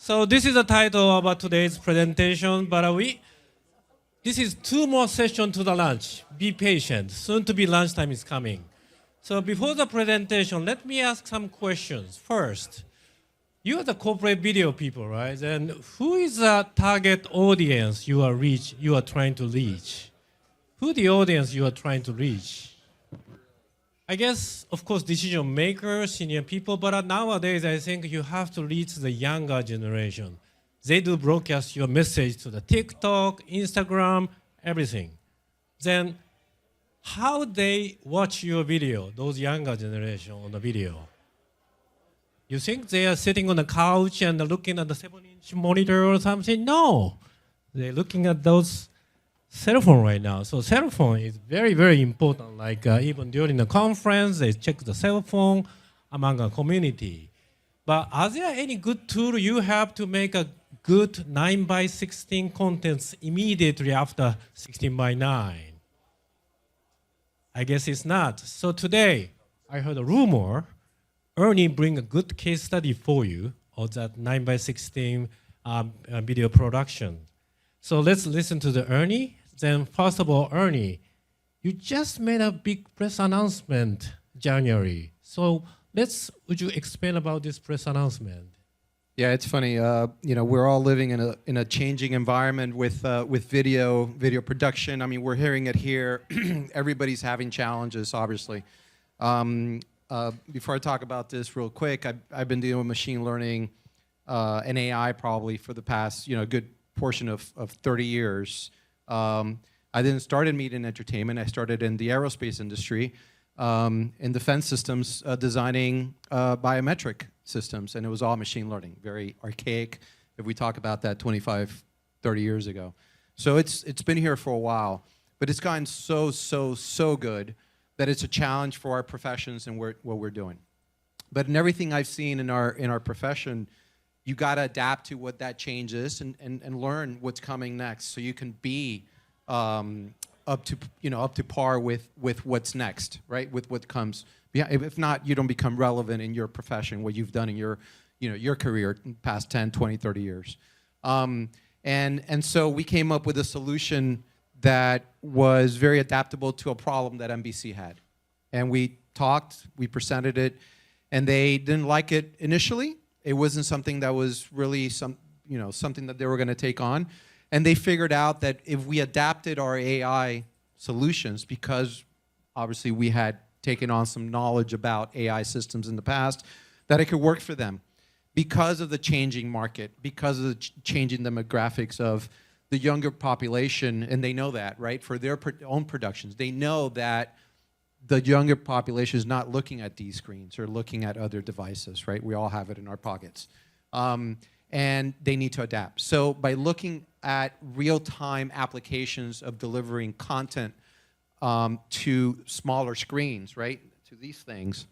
So this is the title about today's presentation, but this is 2 more sessions to the lunch. Be patient. Soon to be lunchtime is coming. So before the presentation, let me ask some questions. First, you are the corporate video people, right? And who is the target audience you are trying to reach? Who the audience you are trying to reach? I guess, of course, decision makers, senior people, but nowadays I think you have to reach the younger generation. They do broadcast your message to the TikTok, Instagram, everything. Then how they watch your video, those younger generation on the video? You think they are sitting on the couch and looking at the 7-inch monitor or something? No, they're looking at those cell phone right now. So cell phone is very, very important. Like even during the conference, they check the cell phone among a community. But are there any good tool you have to make a good 9:16 contents immediately after 16:9? I guess it's not. So today, I heard a rumor, Ernie bring a good case study for you of that 9:16 video production. So let's listen to the Ernie. Then first of all, Ernie, you just made a big press announcement January. So would you explain about this press announcement? Yeah, it's funny. We're all living in a changing environment with video production. I mean, we're hearing it here. Everybody's having challenges, obviously. Before I talk about this real quick, I've been dealing with machine learning and AI probably for the past good portion of 30 years. I didn't start in media and entertainment. I started in the aerospace industry, in defense systems, designing biometric systems, and it was all machine learning, very archaic, if we talk about that 25, 30 years ago. So it's been here for a while, but it's gotten so good that it's a challenge for our professions and what we're doing. But in everything I've seen in our profession, you got to adapt to what that change is and learn what's coming next, so you can be up to par with what's next, right? With what comes. Yeah, if not, you don't become relevant in your profession, what you've done in your career in the past 10, 20, 30 years. And so we came up with a solution that was very adaptable to a problem that NBC had. And we talked, we presented it, and they didn't like it initially. It wasn't something that was really something that they were going to take on. And they figured out that if we adapted our AI solutions, because obviously we had taken on some knowledge about AI systems in the past, that it could work for them because of the changing market, because of the changing demographics of the younger population, and they know that, right? For their own productions, they know that the younger population is not looking at these screens or looking at other devices, right? We all have it in our pockets. And they need to adapt. So by looking at real-time applications of delivering content to smaller screens, right, to these things,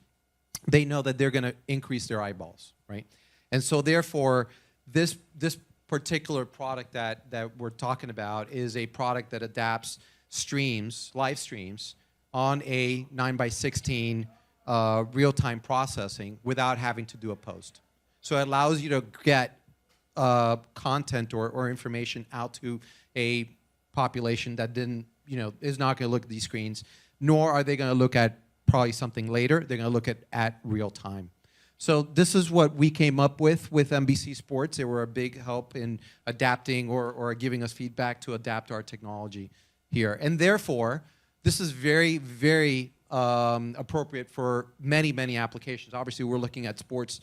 they know that they're going to increase their eyeballs, right? And so therefore, this particular product that we're talking about is a product that adapts streams, live streams, on a 9:16 real-time processing without having to do a post. So it allows you to get content or information out to a population that is not going to look at these screens, nor are they going to look at probably something later. They're going to look at real time. So this is what we came up with NBC Sports. They were a big help in adapting or giving us feedback to adapt our technology here. And therefore, this is very, very appropriate for many, many applications. Obviously, we're looking at sports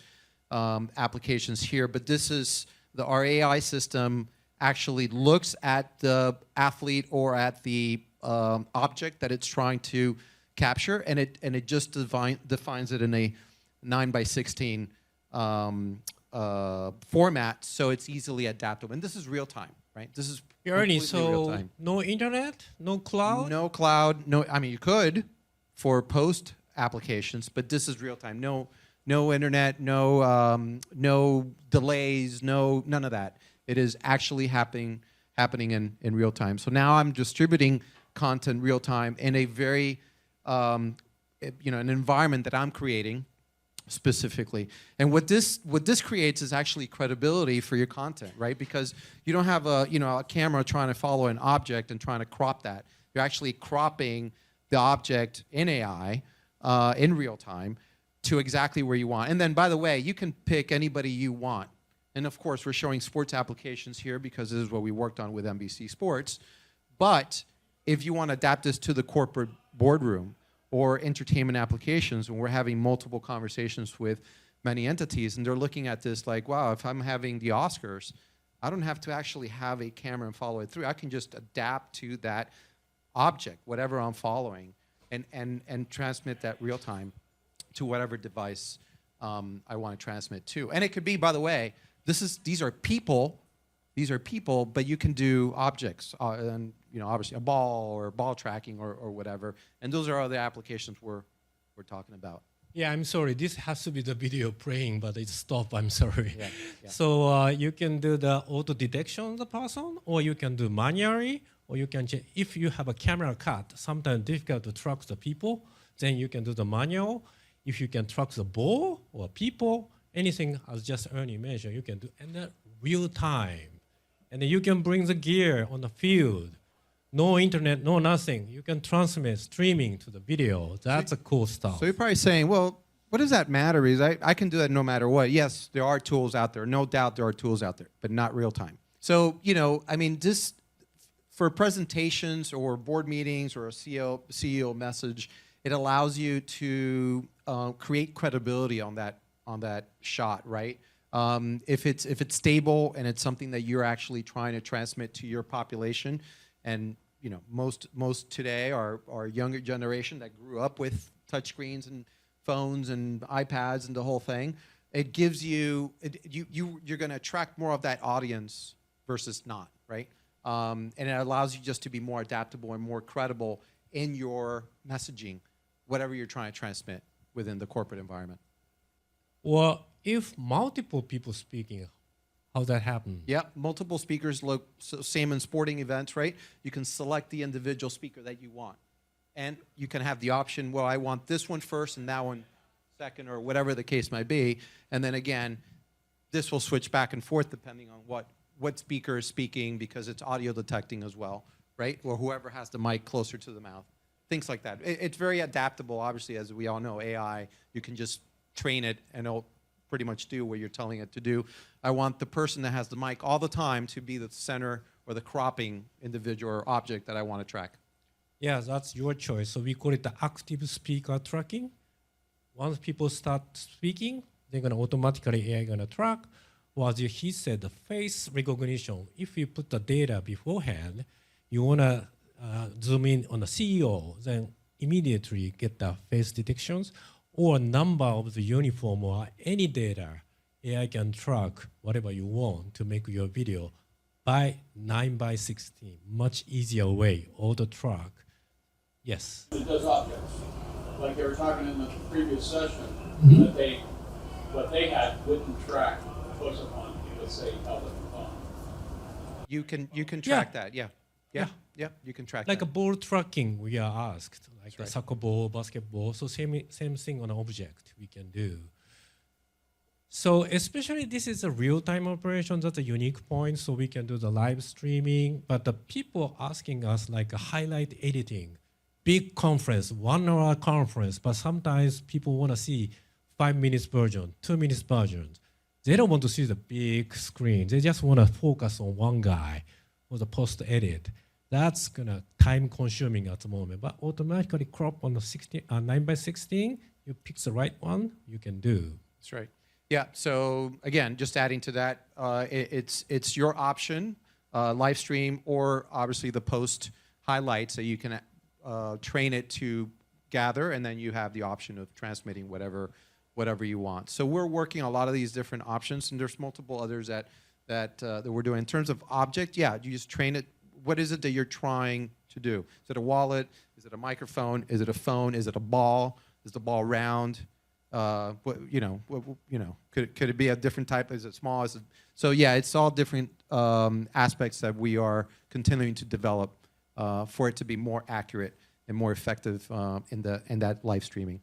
applications here, but this is our AI system actually looks at the athlete or at the object that it's trying to capture, and it just defines it in a 9:16 format, so it's easily adaptable. And this is real time, right? This is Ernie, real so time. no internet, no cloud? No cloud, no. I mean, you could for post applications, but this is real time. No internet, no delays, none of that. It is actually happening in real time. So now I'm distributing content real time in a very, an environment that I'm creating specifically. And what this creates is actually credibility for your content, right? Because you don't have a camera trying to follow an object and trying to crop that. You're actually cropping the object in AI in real time to exactly where you want. And then, by the way, you can pick anybody you want. And of course, we're showing sports applications here because this is what we worked on with NBC Sports. But if you want to adapt this to the corporate boardroom or entertainment applications, and we're having multiple conversations with many entities, and they're looking at this like, wow, if I'm having the Oscars, I don't have to actually have a camera and follow it through. I can just adapt to that object, whatever I'm following, and transmit that real time to whatever device I want to transmit to. And it could be, by the way, these are people, but you can do objects, and obviously a ball or ball tracking or whatever. And those are other applications we're talking about. Yeah, I'm sorry. This has to be the video playing, but it's stopped. I'm sorry. Yeah. So you can do the auto detection of the person, or you can do manually, or you can check. If you have a camera cut, sometimes difficult to track the people, then you can do the manual. If you can track the ball or people, anything as just Ernie mentioned, you can do in the real time. And then you can bring the gear on the field. No internet, no nothing. You can transmit streaming to the video. That's a cool stuff. So you're probably saying, well, what does that matter? Is I can do that no matter what. Yes, there are tools out there. No doubt there are tools out there, but not real time. So, this for presentations or board meetings or a CEO message, it allows you to create credibility on that shot, right? If it's stable and it's something that you're actually trying to transmit to your population, and most today are younger generation that grew up with touchscreens and phones and iPads and the whole thing. It gives you're going to attract more of that audience versus not, right? And it allows you just to be more adaptable and more credible in your messaging, whatever you're trying to transmit within the corporate environment. Well, if multiple people speaking, how that happen? Yeah, multiple speakers, same in sporting events, right? You can select the individual speaker that you want. And you can have the option, well, I want this one first and that one second, or whatever the case might be. And then again, this will switch back and forth depending on what speaker is speaking, because it's audio detecting as well, right? Or whoever has the mic closer to the mouth. Things like that. It's very adaptable, obviously, as we all know, AI, you can just train it and it'll pretty much do what you're telling it to do. I want the person that has the mic all the time to be the center or the cropping individual or object that I want to track. Yeah, that's your choice. So we call it the active speaker tracking. Once people start speaking, they're going to automatically AI going to track. Or as he said, the face recognition. If you put the data beforehand, you want to zoom in on the CEO, then immediately get the face detections or number of the uniform or any data. AI can track whatever you want to make your video by 9:16. Much easier way, auto track. Yes. It does objects. Like they were talking in the previous session, that what they had wouldn't track close upon, let's say, public phone. You can track that, yeah. You can track like that. a ball tracking, we are asked, like That's a soccer ball, basketball. So same thing on an object we can do. So especially this is a real-time operation. That's a unique point. So we can do the live streaming. But the people asking us like a highlight editing, big conference, 1 hour conference. But sometimes people want to see 5 minutes version, 2 minutes version. They don't want to see the big screen. They just want to focus on one guy or the post edit. That's gonna time consuming at the moment, but automatically crop on the 9:16. You pick the right one, you can do. That's right. Yeah. So again, just adding to that, it's your option, live stream, or obviously the post highlights that you can train it to gather, and then you have the option of transmitting whatever you want. So we're working on a lot of these different options, and there's multiple others that we're doing. In terms of object, yeah, you just train it. What is it that you're trying to do? Is it a wallet? Is it a microphone? Is it a phone? Is it a ball? Is the ball round? Could it be a different type? Is it small? So yeah, it's all different aspects that we are continuing to develop for it to be more accurate and more effective in that live streaming.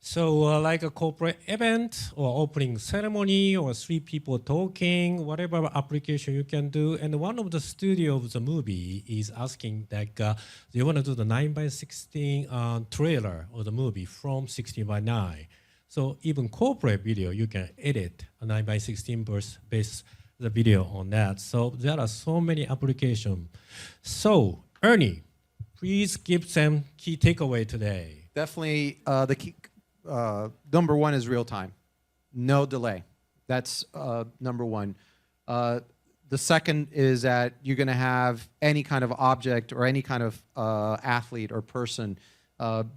So like a corporate event or opening ceremony or 3 people talking, whatever application you can do. And one of the studio of the movie is asking that they want to do the 9:16 trailer of the movie from 16:9. So even corporate video, you can edit a 9:16 base the video on that. So there are so many applications. So Ernie, please give them key takeaway today. Definitely the key, number one is real time. No delay. That's number one. The second is that you're going to have any kind of object or any kind of athlete or person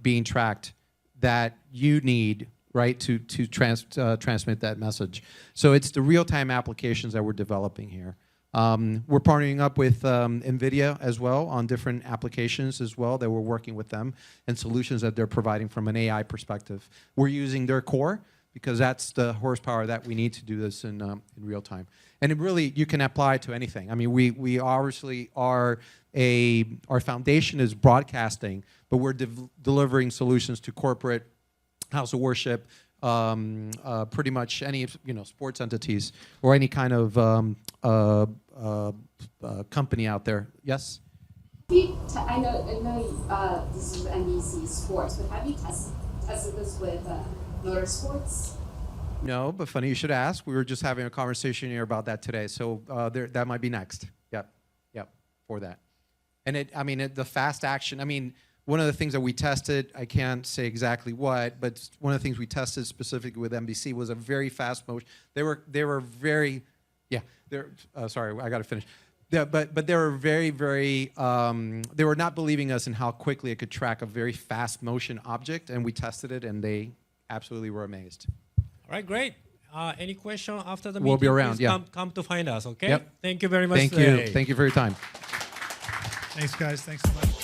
being tracked that you need, right, to transmit that message. So it's the real-time applications that we're developing here. We're partnering up with NVIDIA as well on different applications as well that we're working with them and solutions that they're providing from an AI perspective. We're using their core because that's the horsepower that we need to do this in real time. And it really, you can apply it to anything. I mean, we obviously are our foundation is broadcasting, but we're delivering solutions to corporate, house of worship, pretty much any sports entities or any kind of company out there. Yes? I know this is NBC Sports, but have you tested this with motorsports? No, but funny you should ask. We were just having a conversation here about that today, so that might be next. Yep, for that. And the fast action. I mean, one of the things that we tested, I can't say exactly what, but one of the things we tested specifically with NBC was a very fast motion. They were very, sorry, I got to finish. Yeah, but they were very, very, they were not believing us in how quickly it could track a very fast motion object, and we tested it, and they absolutely were amazed. All right, great. Any question after the meeting? We'll be around, please come to find us, okay? Yep. Thank you very much. Thank you. Thank you for your time. Thanks, guys. Thanks so much.